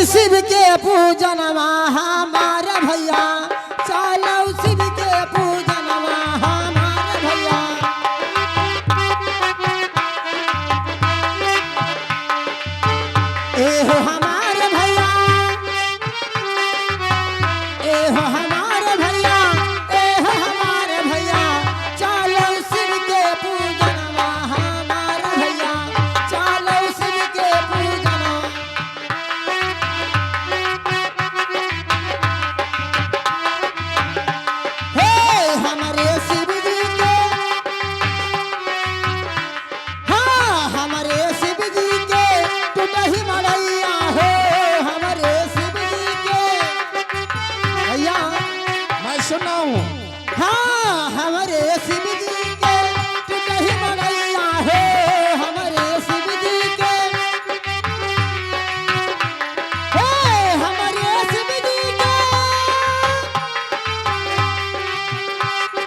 शिव के पूजनवा हमारे भैया, चलो शिव के पूजनवा हमारे भैया। एहो हमारे भैया, एहो हमारे भैया, एहो हमारे भैया, चलो शिव के पूजनवा हमारे भैया, चलो शिव के पूजनवा। हे हमारे शिव जी के, हाँ हमारे शिव जी के टूटही मड़ैया हो, हमारे शिव जी के भैया मैं सुना हूँ। हाँ हमारे शिव जी के टूटही मड़ैया हो, हमारे शिव जी के, हे हमारे शिव जी के,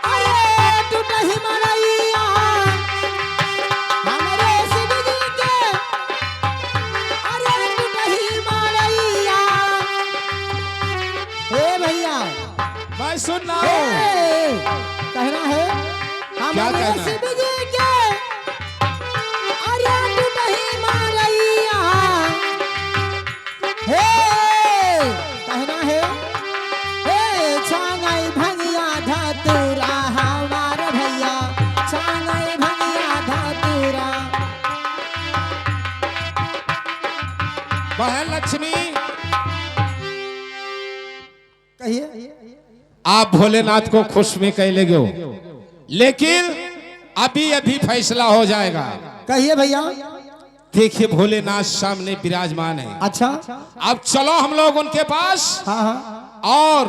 अरे टूटही मड़ैया हमारे शिव जी के, अरे टूटही मड़ैया। हे भैया मैं सुना हे, हूँ। कहना है हमारे कहना है? शिव जी के, अरे टूटही मड़ैया। हे कहना है, हे छांगई भंगिया धतूरा हमारे भैया, छांगई भंगिया धतूरा। बहन लक्ष्मी, कहिए आप भोलेनाथ को खुश में कह लेगे हो, लेकिन अभी अभी फैसला हो जाएगा। कहिए भैया। देखिए भोलेनाथ सामने विराजमान है। अच्छा अब चलो हम लोग उनके पास, हाँ हाँ और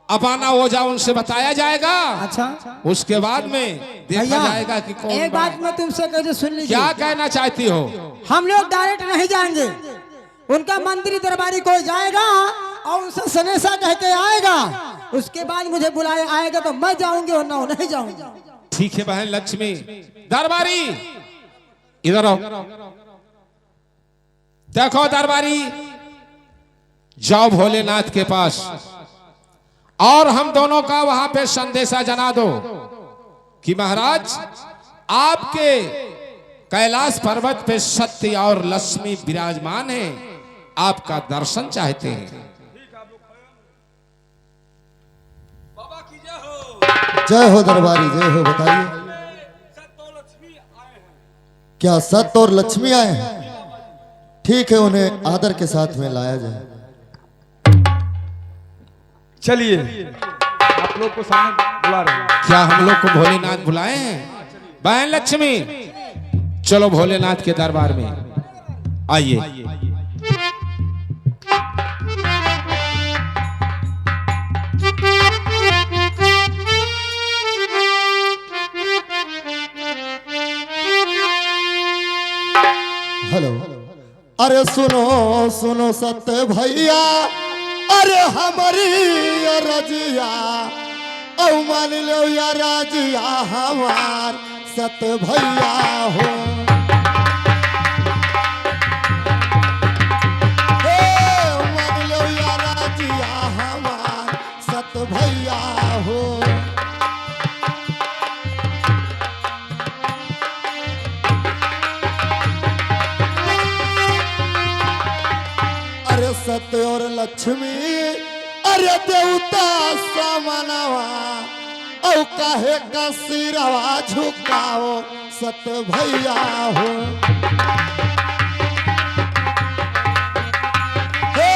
अबाना हो जाओ, उनसे बताया जाएगा। अच्छा उसके बाद में देखा भैया, जाएगा कि कौन एक बात मैं तुमसे कह सुन लीजिए। क्या कहना चाहती हो। हम लोग डायरेक्ट नहीं जाएंगे, उनका मंत्री दरबारी कोई जाएगा और उनसे सनेसा कह के आएगा, उसके बाद मुझे बुलाया आएगा तो मैं जाऊंगी और ना नहीं जाऊंगी। ठीक है बहन लक्ष्मी। दरबारी इधर आओ, देखो दरबारी, जाओ भोलेनाथ के पास और हम दोनों का वहां पे संदेशा जना दो कि महाराज आपके कैलाश पर्वत पे सत्य और लक्ष्मी विराजमान है, आपका दर्शन चाहते हैं। जय हो दरबारी, जय हो। बताइए क्या सत्य और लक्ष्मी आए हैं? ठीक है, उन्हें आदर के साथ में लाया जाए। चलिए आप लोग को सामने बुला रहे हैं। क्या हम लोग को भोलेनाथ बुलाए हैं? बहन लक्ष्मी चलो भोलेनाथ के दरबार में आइए। हेलो, अरे सुनो सुनो सत्य भैया, अरे हमारी ये रजिया औ मान लो या राजिया हमार सत्य भैया हो। हे मान लो या राजिया हमार सत्य भैया हो। अरे सत्य और लक्ष्मी, अरे देवता सामनवा औ काहे का सिरवा झुकाओ सत्य भैया हो। हे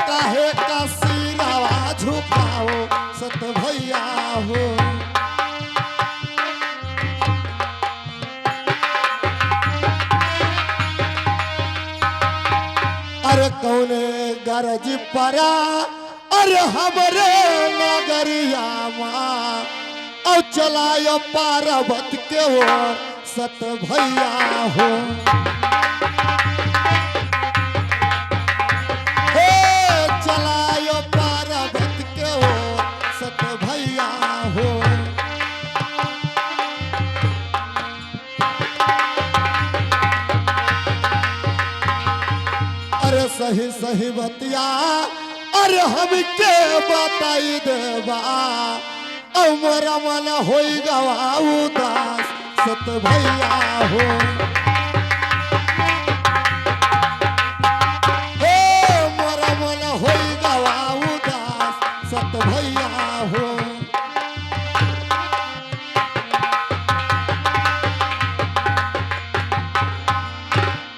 काहे का सिरवा झुकाओ सत्य भैया हो। अरे कौने गरज परा, अरे हमरे नगरिया माँ और चलायो पार्वत के ओर सत भैया हो। हे चलायो पार्वत के ओर सत भैया हो। अरे अरे सही सही बतिया अरे हमके बताई देबा मोरा मन होई गवा उदास सत भैया हो मोरा मन होई गवा उदास सत भैया हो।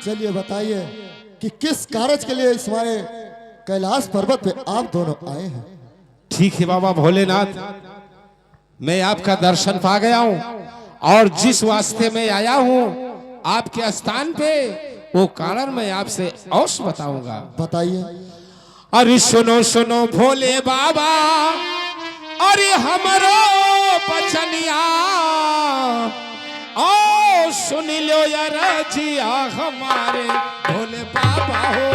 चलिए बताइए कि किस कार्य के लिए इस हमारे कैलाश पर्वत पे आप दोनों आए हैं। ठीक है बाबा भोलेनाथ, मैं आपका दर्शन पा गया हूँ और जिस वास्ते में आया हूँ आपके स्थान पे वो कारण मैं आपसे अवश्य बताऊंगा। बताइए। अरे सुनो सुनो भोले बाबा, अरे हमरो बचनिया ओ सुन लो यार जिया हमारे भोले बाबा हो।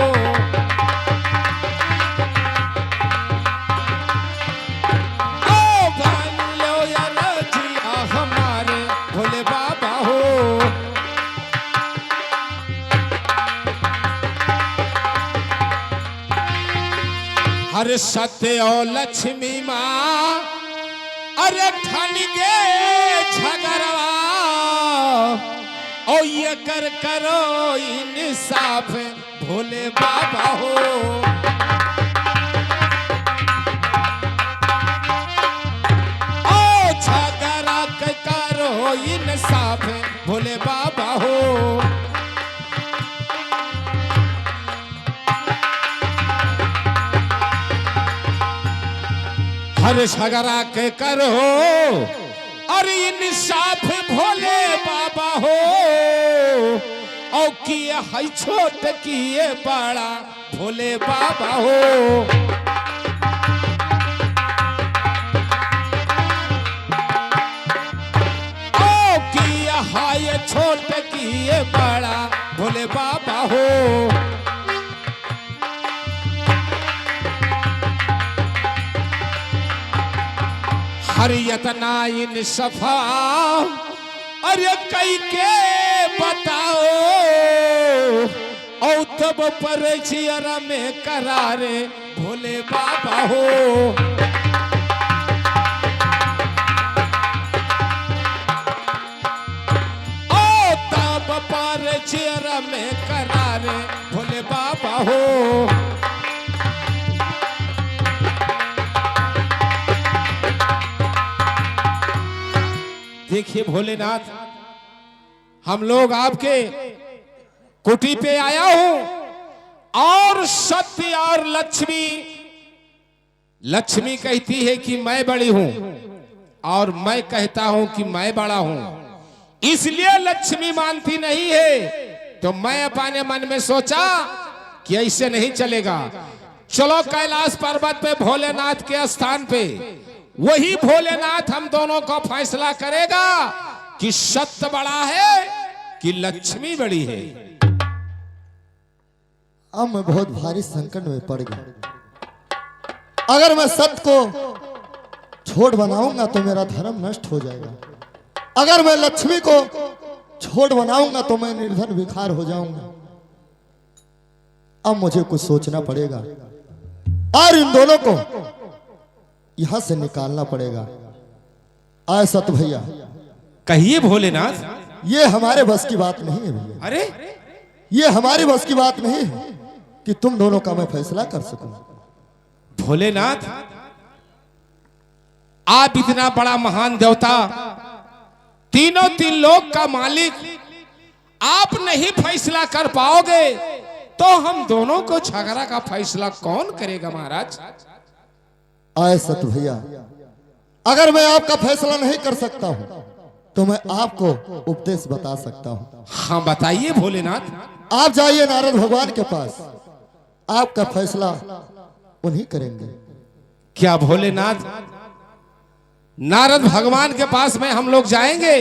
ओ मान लो यार जिया हमारे भोले बाबा हो। हर सत्य और लक्ष्मी माँ अरे ठन गे झगड़वा ओ ये कर करो इंसाफ भोले बाबा हो। ओ झगड़ा करो इंसाफ भोले बाबा हो। हर झगड़ा के करो अरे इंसाफ भोले बाबा हो। और किए है छोट किए बड़ा भोले बाबा हो। ओ किए है छोट किए बड़ा भोले बाबा हो। हरियतना इन सफा अरे कई के बताओ औ तब पर चियरा में करारे भोले बाबा हो। ओ तब पर चियरा में करारे भोले बाबा हो। देखिए भोलेनाथ, हम लोग आपके कुटी पे आया हूं और सत्य और लक्ष्मी, लक्ष्मी कहती है कि मैं बड़ी हूं और मैं कहता हूं कि मैं बड़ा हूं, इसलिए लक्ष्मी मानती नहीं है। तो मैं अपने मन में सोचा कि ऐसे नहीं चलेगा, चलो कैलाश पर्वत पे भोलेनाथ के स्थान पे वही भोलेनाथ हम दोनों का फैसला करेगा कि सत्य बड़ा है कि लक्ष्मी बड़ी है। अब मैं बहुत भारी संकट में पड़ गया। अगर मैं सत्य को छोड़ बनाऊंगा तो मेरा धर्म नष्ट हो जाएगा। अगर मैं लक्ष्मी को छोड़ बनाऊंगा तो मैं निर्धन भिखार हो जाऊंगा। अब मुझे कुछ सोचना पड़ेगा और इन दोनों को यहां से निकालना पड़ेगा। आए सत भैया। कहिए भोलेनाथ। ये हमारे बस की बात नहीं है भैया। अरे ये हमारी बस की बात नहीं है कि तुम दोनों का मैं फैसला कर सकूं। भोलेनाथ, आप इतना बड़ा महान देवता, तीनों तीन लोक का मालिक, आप नहीं फैसला कर पाओगे तो हम दोनों को झगड़ा का फैसला कौन करेगा महाराज। आए सत भैया, अगर मैं आपका फैसला नहीं कर सकता हूं तो मैं आपको उपदेश बता सकता हूं। हाँ बताइए भोलेनाथ। आप जाइए नारद भगवान के पास, आपका फैसला उन्हीं करेंगे। क्या भोलेनाथ, नारद भगवान के पास में हम लोग जाएंगे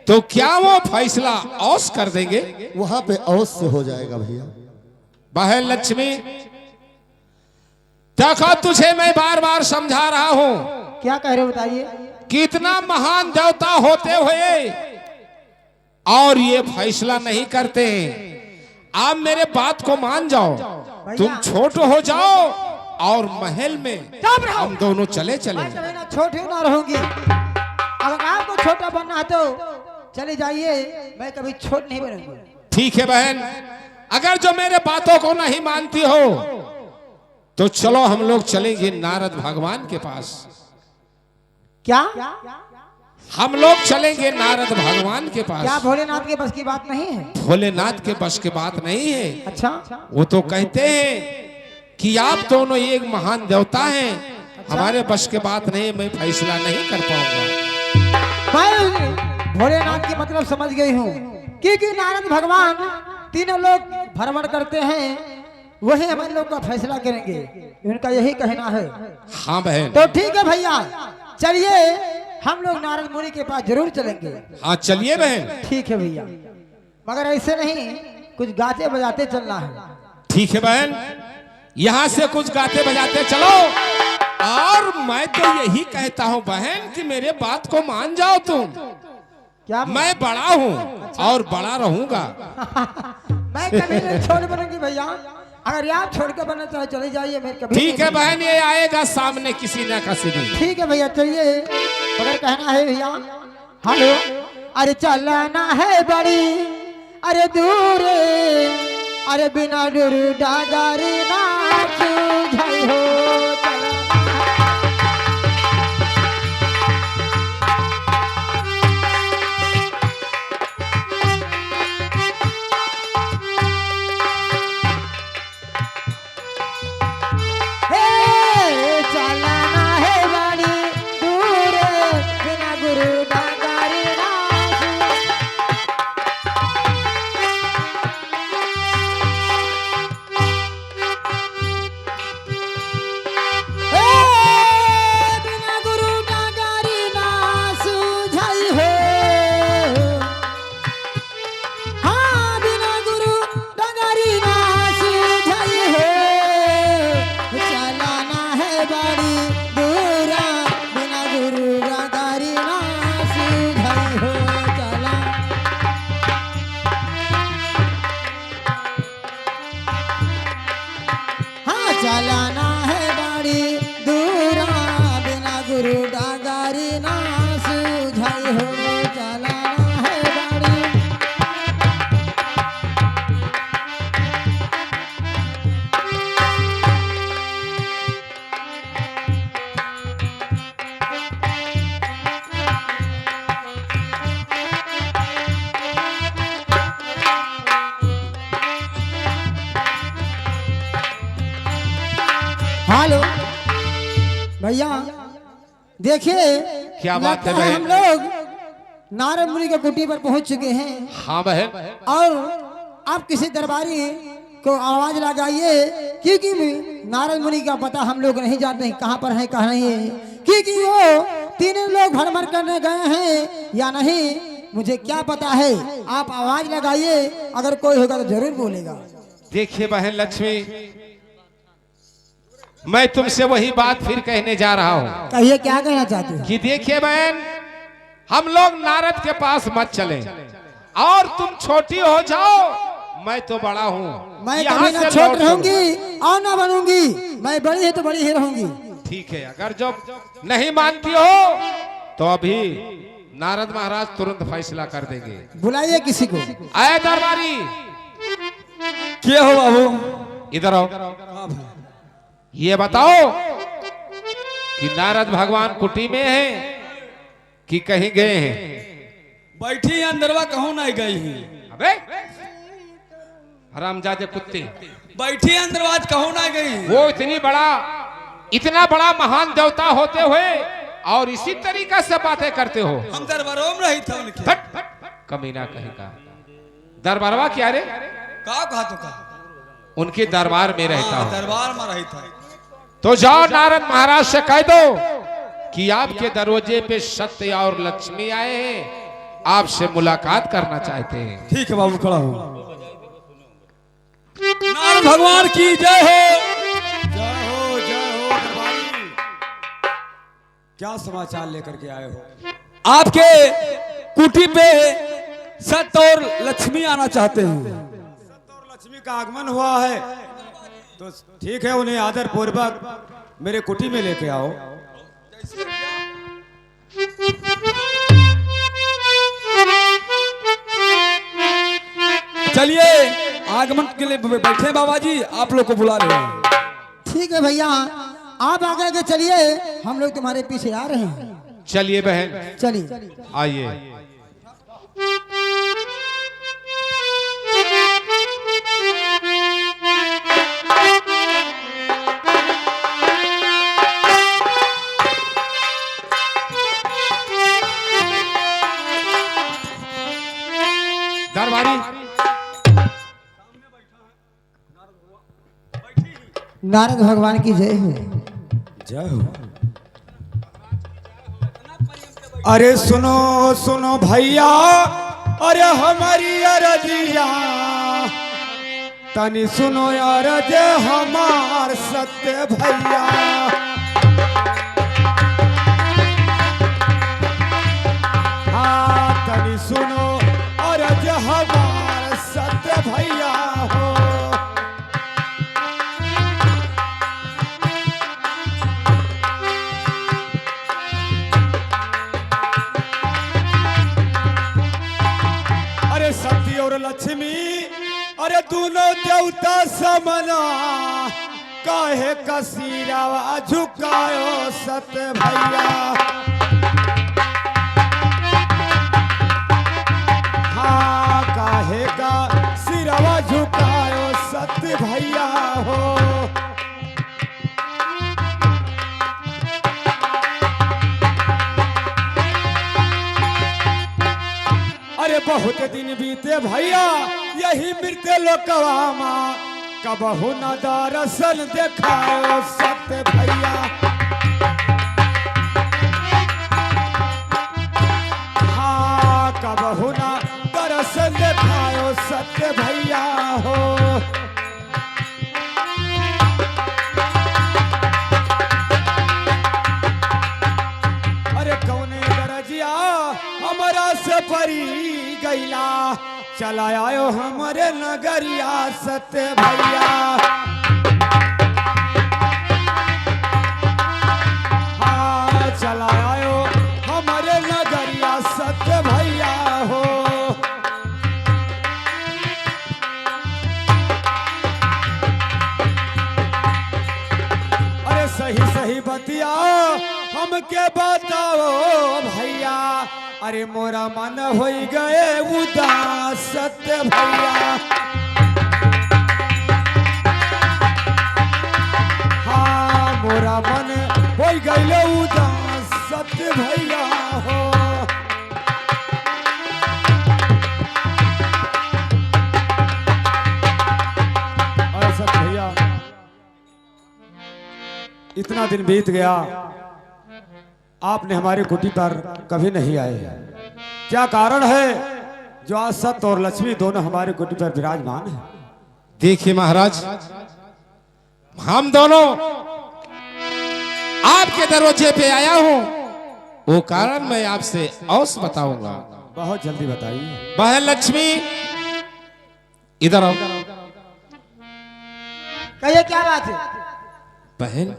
तो क्या वो फैसला अवश्य कर देंगे? वहां पे अवश्य हो जाएगा भैया। बहन लक्ष्मी, देखो तुझे मैं बार बार समझा रहा हूं, क्या कह रहे हो बताइए। कितना महान देवता होते हुए और ये फैसला नहीं करते हैं। आप मेरे बात को मान जाओ, तुम छोट हो जाओ और महल में हम दोनों चले चले। मैं कभी ना छोटी ना रहूंगी। अगर आपको छोटा बनना है तो चले जाइए, मैं कभी छोट नहीं बनूंगी। ठीक है बहन, अगर जो मेरे बातों को नहीं मानती हो तो चलो हम लोग चलेंगे नारद भगवान के पास। क्या हम लोग चलेंगे नारद भगवान के क्या पास। भोलेनाथ के बस की बात नहीं है? भोलेनाथ के बस की बात नहीं है। अच्छा, वो तो कहते हैं कि आप दोनों एक महान देवता हैं, हमारे बस के बात नहीं, मैं फैसला नहीं कर पाऊंगा। मैं भोलेनाथ की मतलब समझ गई हूँ, क्योंकि नारद भगवान तीनों लोग भ्रमण करते हैं, वही हम लोग का फैसला करेंगे, उनका यही कहना है। हाँ बहन, तो ठीक है भैया, चलिए हम लोग नारद मुनि के पास जरूर चलेंगे। हाँ चलिए बहन। ठीक है भैया, मगर ऐसे नहीं, कुछ गाते बजाते चलना है। ठीक है बहन, यहाँ से कुछ गाते बजाते चलो। और मैं तो यही कहता हूँ बहन कि मेरे बात को मान जाओ तुम। क्या मैं बड़ा हूँ और बड़ा रहूंगा। मैं कभी नहीं छोड़ बनूंगी भैया, अगर आप छोड़ के बनना चाहे चले जाइए, मैं कभी ठीक है नहीं। बहन, ये आएगा सामने किसी न किसी दिन। ठीक है भैया, चलिए। मगर कहना है भैया, हेलो, अरे चलना है बड़ी, अरे दूर, अरे बिना डूर डागारी नाच जाई हो, चलना है बड़ी दूर, बिना गुरु डागारी नाच। बिना गुरु डागारी नाच जाई हो, हाँ बिना गुरु डागारी नाच जाई हो, चलाना है बड़ी दूरा, बिना गुरु डागारी नाच जाई हो, चला। हाँ चलाना है बड़ी दूरा, बिना गुरु डागारी नाच जाई हो, चलाना है बड़ी। हेलो भैया, देखिए क्या बात है लगता बहन? हम लोग नारद मुनि के कुटी पर पहुंच चुके हैं, हाँ बहन, और आप किसी दरबारी को आवाज लगाइए, क्योंकि नारद मुनि का पता हम लोग नहीं जानते हैं कहाँ पर है कहाँ नहीं है, क्योंकि वो तीनों लोग भ्रमण करने गए हैं या नहीं, मुझे क्या पता है। आप आवाज लगाइए, अगर कोई होगा तो जरूर बोलेगा। देखिए बहन लक्ष्मी, मैं तुमसे वही बात फिर कहने जा रहा हूँ कहिए, क्या कहना चाहते हैं? कि देखिए बहन, हम लोग नारद के पास मत चले, और तुम छोटी हो जाओ, मैं तो बड़ा हूँ, मैं यहाँ कभी ना से छोट लौट रहूंगी और ना बनूंगी, मैं बड़ी है तो बड़ी ही रहूंगी। ठीक है, अगर जो नहीं मानती हो तो अभी नारद महाराज तुरंत फैसला कर देंगे। बुलाइए किसी को। आए दरबारी, क्या हो बाबू? इधर आओ। ये बताओ कि नारद भगवान कुटी में है कि कहीं गए हैं? बैठी अंदरवा कहूँ नहीं गई है। अबे हरामजादे कुत्ते, बैठी अंदरवाज कहूँ नहीं गई। वो इतना बड़ा महान देवता होते हुए और इसी तरीका से बातें करते हो। हम दरबारों में रही था उनके। फट, कमीना कहीं का। दरबारवा क्या रे? का कहा तो कहा? उनके दरबार में रहता हाँ, हूँ। दरबार में रही था। तो जाओ नारद महाराज से कह दो कि आपके दरवाजे पे सत्य और लक्ष्मी आए हैं, आपसे मुलाकात करना चाहते हैं। ठीक है बाबू, खड़ा हो। नारद भगवान की जय हो। जय हो, जय हो दरबारी। क्या समाचार लेकर के आए हो? आपके कुटी पे सत्य और लक्ष्मी आना चाहते हैं। का आगमन हुआ है तो ठीक है, उन्हें आदर पूर्वक मेरे कुटी में लेके आओ। चलिए आगमन के लिए बैठे बाबा जी, आप लोग को बुला रहे हैं। ठीक है भैया, आप आगे आगे चलिए, हम लोग तुम्हारे पीछे आ रहे हैं। चलिए बहन, चलिए आइए। दरबारी नारद भगवान की जय हो। जय हो। अरे सुनो सुनो भैया, अरे हमारी अरजिया तनी सुनो अरज हमार सत्य भैया। हाँ तनी सुनो अरज हमार सत्य भैया हो। सती और लक्ष्मी, अरे दोनों देवता समना, काहे का सिरावा झुकायो सत्य भैया। हाँ काहे का सिरावा झुकायो सत्य भैया हो। अरे बहुत दिन बीते भैया यही मृत्य लोकवामा, कबहू न दर्शन देखाओ सत्य भैया। हाँ कबहू न दर्शन देखाओ सत्य भैया हो। अरे कौने गरजिया हमारा से परी गैला, चला आयो हमारे नगरिया सत्य भैया। हाँ चला आयो हमारे नगरिया सत्य भैया हो। अरे सही सही बतिया हमके बताओ भैया, अरे मोरा मन हो गए उदास सत्य भैया। हाँ मोरा मन हो गए उदास सत्य भैया हो। अरे सत्य भैया, इतना दिन बीत गया, आपने हमारी कुटी पर कभी नहीं आए। क्या कारण है जो आज सत्य और लक्ष्मी दोनों हमारी कुटी पर विराजमान है? देखिए महाराज, हम दोनों आपके दरवाजे पे आया हूं, वो कारण मैं आपसे अवश्य बताऊंगा। बहुत जल्दी बताइए। बहन लक्ष्मी इधर आओ। कहिए क्या बात है? बहन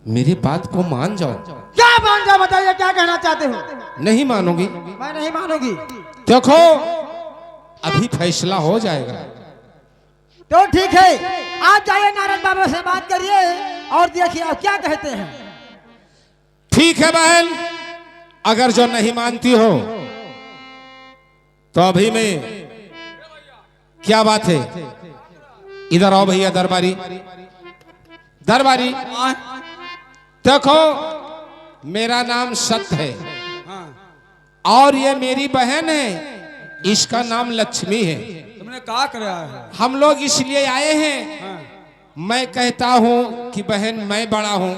मेरी बात को मान जाओ। क्या मान जाओ, बताइए क्या कहना चाहते हो? नहीं मानोगी? मैं नहीं मानूंगी। देखो अभी फैसला हो जाएगा। तो ठीक है, आप जाइए नारायण बाबा से बात करिए और देखिए आप क्या कहते हैं। ठीक है बहन, अगर जो नहीं मानती हो तो अभी में क्या बात है, इधर आओ भैया दरबारी। दरबारी देखो, मेरा नाम सत्य है और ये मेरी बहन है, इसका नाम लक्ष्मी है। तुमने कहा कराया है? हम लोग इसलिए आए हैं, मैं कहता हूं कि बहन मैं बड़ा हूं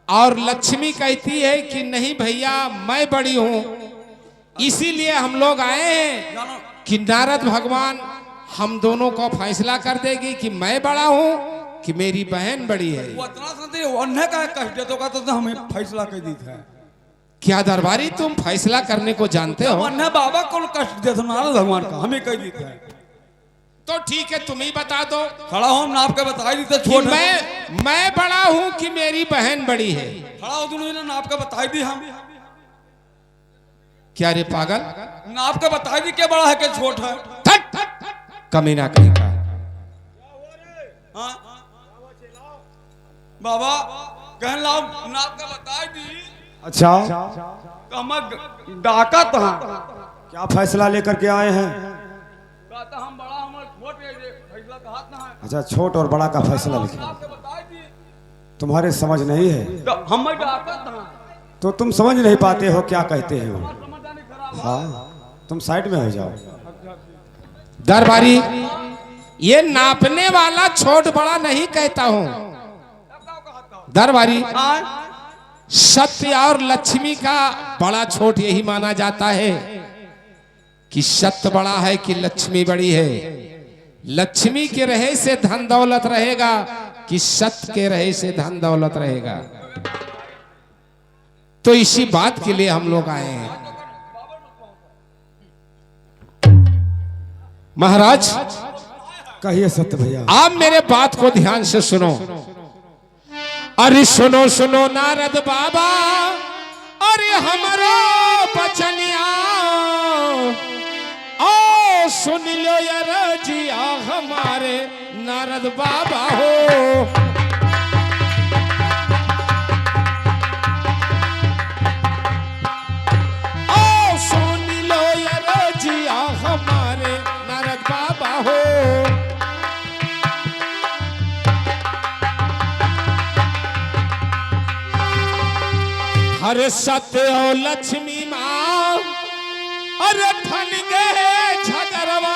और लक्ष्मी कहती है कि नहीं भैया मैं बड़ी हूं। इसीलिए हम लोग आए हैं कि नारद भगवान हम दोनों को फैसला कर देगी कि मैं बड़ा हूं कि मेरी बहन बड़ी है। वो इतना सुनते अन्य का कष्ट देतो का तो हमें फैसला कर दी था। क्या दरबारी तुम फैसला करने को जानते हो? अन्य बाबा को कष्ट देतो नारद भगवान का हमें कह दी था। तो ठीक है, तुम ही बता दो खड़ा हो, हम नाप के बताई दी तो कि छोट है। मैं बड़ा हूं कि मेरी बहन बड़ी है। खड़ा हो दोनों ने नाप के बताई दी हम। क्या रे पागल, नाप के बताई दी क्या बड़ा है क्या छोट है। थट कमीना कहीं का। हाँ बाबा कहन लाओ नाप के बताई दी। अच्छा, तो हम डाका था, क्या फैसला लेकर के आए हैं? कहता हम बड़ा हमारे छोट है, ये फैसला कहा ना है। अच्छा, छोट और बड़ा का फैसला लिखे। नाप के बताई दी तुम्हारे समझ नहीं है तो हम डाका था। तो तुम समझ नहीं पाते हो क्या कहते हैं वो। समझदारी खराब। हाँ, तुम साइड में हो जाओ। दरबारी, ये नापने वाला छोट बड़ा नहीं कहता हूं दरबारी। सत्य और लक्ष्मी का बड़ा छोट यही माना जाता है कि सत्य बड़ा है कि लक्ष्मी बड़ी है। लक्ष्मी के रहे से धन दौलत रहेगा कि सत्य के रहे से धन दौलत रहेगा। तो इसी बात के लिए हम लोग आए हैं। महाराज, कहिए सत्य भैया। आप मेरे बात को ध्यान से सुनो। अरे सुनो सुनो नारद बाबा, अरे हमारो बचनिया, ओ सुन लो यार जिया हमारे नारद बाबा हो। ओ सुन लो यार जिया हमारे नारद बाबा हो। हरे सत्य और लक्ष्मी माँ, अरे ठन गए झगड़वा,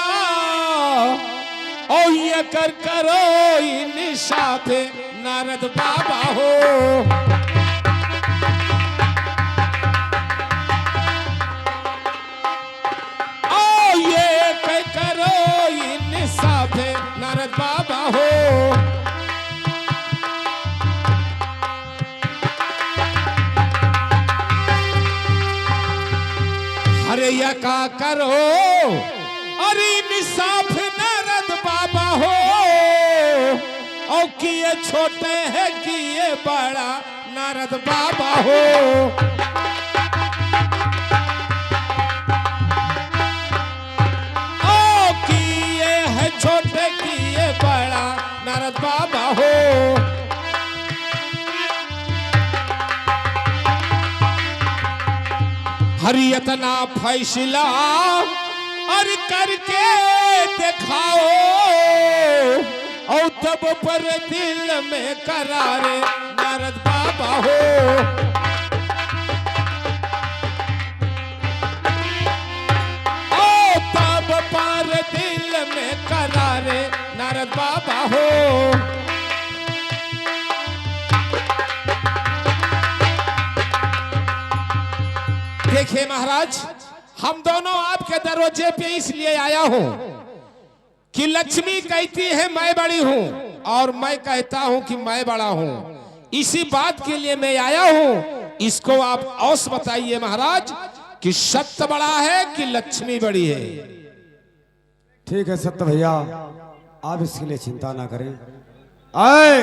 ओ ये कर करो इंसाफ नारद बाबा हो। ओ ये कर करो इंसाफ नारद बाबा हो। अरे या का करो, अरे इंसाफ नारद बाबा हो। और किए छोटे है किए बड़ा नारद बाबा हो। ओ किए है छोटे किए बड़ा नारद बाबा हो। हरियतना फैसला और करके दिखाओ, और तब पर दिल में करारे नारद बाबा हो। ओ तब पर दिल में करारे नारद बाबा हो। देखिए महाराज, हम दोनों आपके दरवाजे पे इसलिए आया हूं कि लक्ष्मी कहती है मैं बड़ी हूं और मैं कहता हूं कि मैं बड़ा हूं। इसी बात के लिए मैं आया हूं। इसको आप औस बताइए महाराज कि सत्य बड़ा है कि लक्ष्मी बड़ी है। ठीक है सत्य भैया, आप इसके लिए चिंता ना करें। आए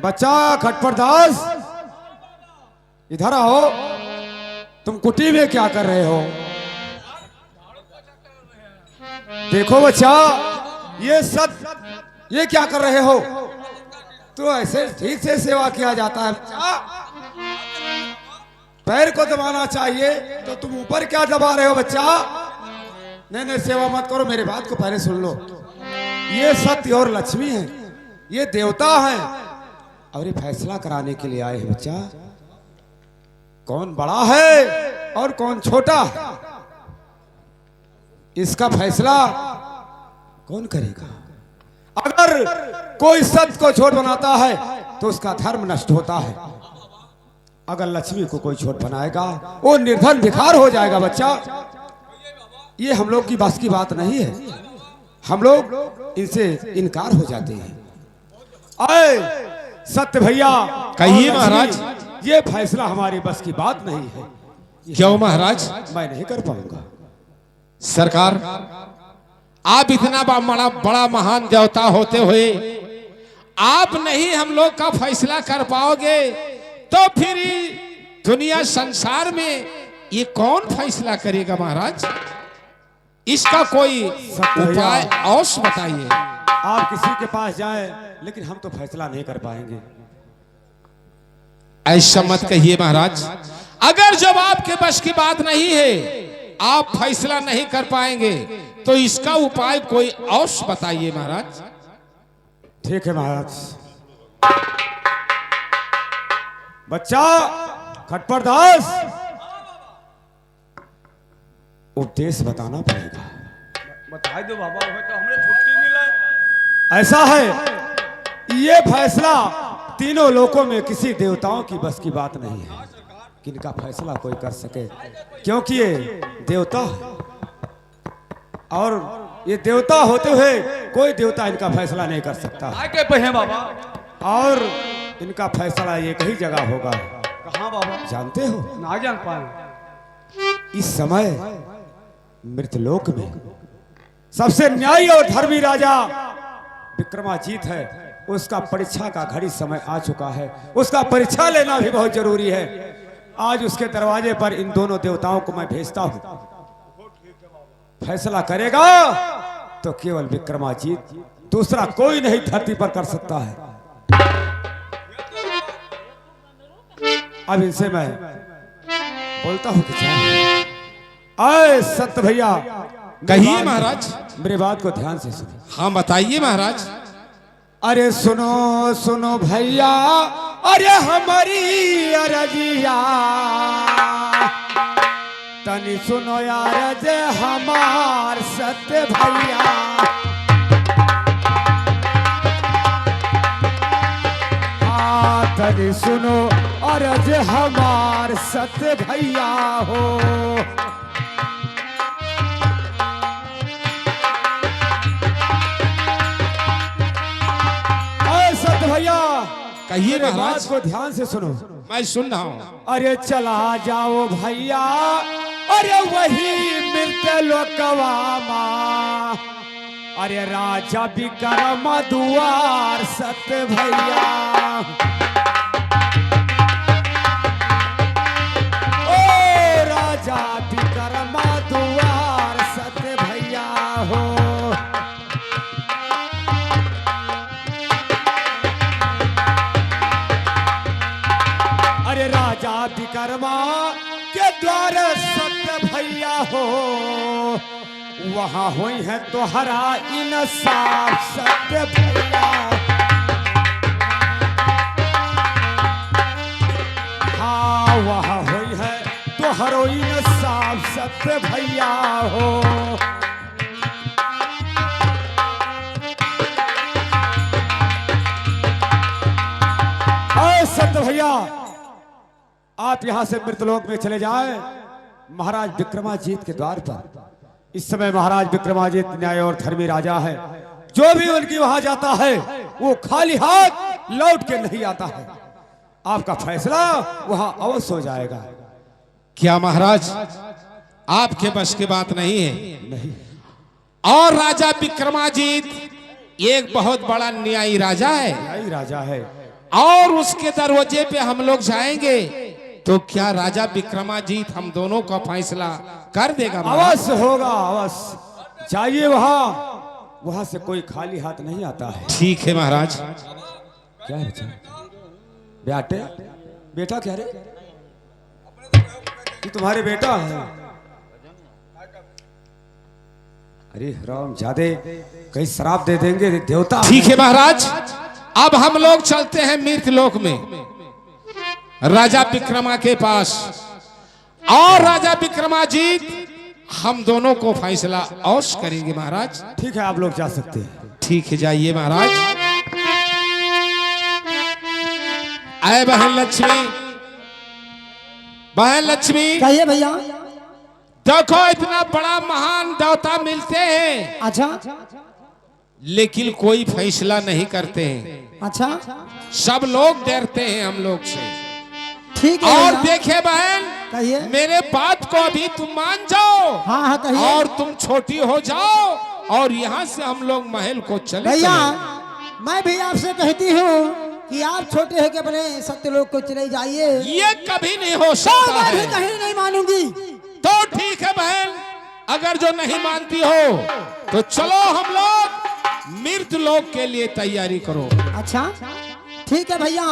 बच्चा खटपट दास, इधर आओ। तुम कुटी में क्या कर रहे हो? देखो बच्चा, ये क्या कर रहे हो? तो ऐसे ठीक से सेवा किया जाता है बच्चा। पैर को दबाना चाहिए, तो तुम ऊपर क्या दबा रहे हो बच्चा? नहीं, सेवा मत करो। मेरी बात को पहले सुन लो। ये सत्य और लक्ष्मी है, ये देवता है और ये फैसला कराने के लिए आए हैं बच्चा। कौन बड़ा है और कौन छोटा है, इसका फैसला कौन करेगा? अगर कोई सत्य को छोट बनाता है तो उसका धर्म नष्ट होता है। अगर लक्ष्मी को कोई छोट बनाएगा वो निर्धन भिखार हो जाएगा बच्चा। ये हम लोग की बस की बात नहीं है, हम लोग इनसे इनकार हो जाते हैं। आए सत्य भैया, कहिए महाराज। ये फैसला हमारी बस की बात नहीं है। क्यों महाराज? मैं नहीं कर पाऊंगा। सरकार, आप इतना बड़ा बड़ा महान देवता होते हुए आप नहीं हम लोग का फैसला कर पाओगे तो फिर दुनिया संसार में ये कौन फैसला करेगा महाराज? इसका कोई उपाय अवश्य बताइए। आप किसी के पास जाएं, लेकिन हम तो फैसला नहीं कर पाएंगे। ऐसा मत कहिए महाराज। अगर जब आपके बस की बात नहीं है, आप फैसला नहीं कर पाएंगे, तो इसका उपाय कोई अवश्य बताइए महाराज। ठीक है महाराज। बच्चा खटपर दास, उपदेश बताना पड़ेगा। बता दो बाबा, तो हमने छुट्टी मिला। ऐसा है, ये फैसला तीनों लोकों में किसी देवताओं की बस की बात नहीं है कि इनका फैसला कोई कर सके, क्योंकि ये देवता है और ये देवता होते हुए कोई देवता इनका फैसला नहीं कर सकता। आगे पहे बाबा। और इनका फैसला एक ही जगह होगा। कहाँ बाबा? जानते हो? ना जान पाए। इस समय मृतलोक में सबसे न्यायी और धर्मी राजा विक्रमाजीत है। उसका परीक्षा का घड़ी समय आ चुका है। उसका परीक्षा लेना भी बहुत जरूरी है। आज उसके दरवाजे पर इन दोनों देवताओं को मैं भेजता हूं। फैसला करेगा तो केवल विक्रमाजीत, दूसरा कोई नहीं धरती पर कर सकता है। अब इनसे मैं बोलता हूं कि आए सत्य भैया, कहिए महाराज। मेरी बात को ध्यान से सुनो। हाँ बताइए महाराज। अरे सुनो सुनो भैया, अरे हमारी अरजिया तनी सुनो यार जे हमार सत्य भैया। तनी सुनो अरे जे हमार सत्य भैया हो। सत्य भैया, कहिए बात महाराज। को ध्यान से सुनो। मैं सुन रहा हूँ। अरे चला जाओ भैया, अरे वही मिलते लोकवा माँ, अरे राजा विक्रम दुआर सत्य भैया। ओ राजा विक्रम दुआर सत्य भैया हो। अरे राजा विक्रमा के द्वार सत्य भैया हो, वहां हुई है तोहरा इंसाफ सत्य भैया। हाँ वहां हुई है तोहरो इंसाफ सत्य भैया हो। सत्य भैया, आप यहां से मृतलोक में चले जाएं महाराज विक्रमाजीत के द्वार पर। इस समय महाराज विक्रमाजीत न्याय और धर्मी राजा है। जो भी उनकी वहां जाता है वो खाली हाथ लौट के नहीं आता है। आपका फैसला वहां अवश्य हो जाएगा। क्या महाराज आपके बस की बात नहीं है? नहीं। और राजा विक्रमाजीत एक बहुत बड़ा न्यायी राजा है। न्यायी राजा है और उसके दरवाजे पे हम लोग जाएंगे तो क्या राजा विक्रमाजीत हम दोनों का फैसला कर देगा? अवश्य होगा, अवश्य। जाइए वहां से कोई खाली हाथ नहीं आता है। ठीक है महाराज। क्या है बच्चा? बेटे, बेटा क्या रे? ये तुम्हारे बेटा है? अरे राम जादे, कहीं शराब दे देंगे देवता। ठीक है महाराज, अब हम लोग चलते हैं मृतलोक में राजा विक्रमा के पास। और राजा विक्रमाजीत हम दोनों को फैसला अवश्य करेंगे महाराज। ठीक है, आप लोग जा सकते हैं। ठीक है, जाइए महाराज। आए बहन लक्ष्मी, बहन लक्ष्मी। कहिए भैया। देखो इतना बड़ा महान देवता मिलते हैं, अच्छा लेकिन कोई फैसला नहीं करते हैं। अच्छा, सब लोग डरते हैं हम लोग से। ठीक है और भैया। देखे बहन, कहिए। मेरे बात को अभी तुम मान जाओ। हाँ हाँ कहिए। और तुम छोटी हो जाओ और यहाँ से हम लोग महल को चले भैया चले। मैं भी आपसे कहती हूँ कि आप छोटे होकर अपने सत्यलोक को चले जाइए। ये कभी नहीं हो तो सकता मैं भी है। कहीं नहीं मानूंगी। तो ठीक है बहन, अगर जो नहीं मानती हो तो चलो हम लोग मृत लोक के लिए तैयारी करो। अच्छा ठीक है भैया।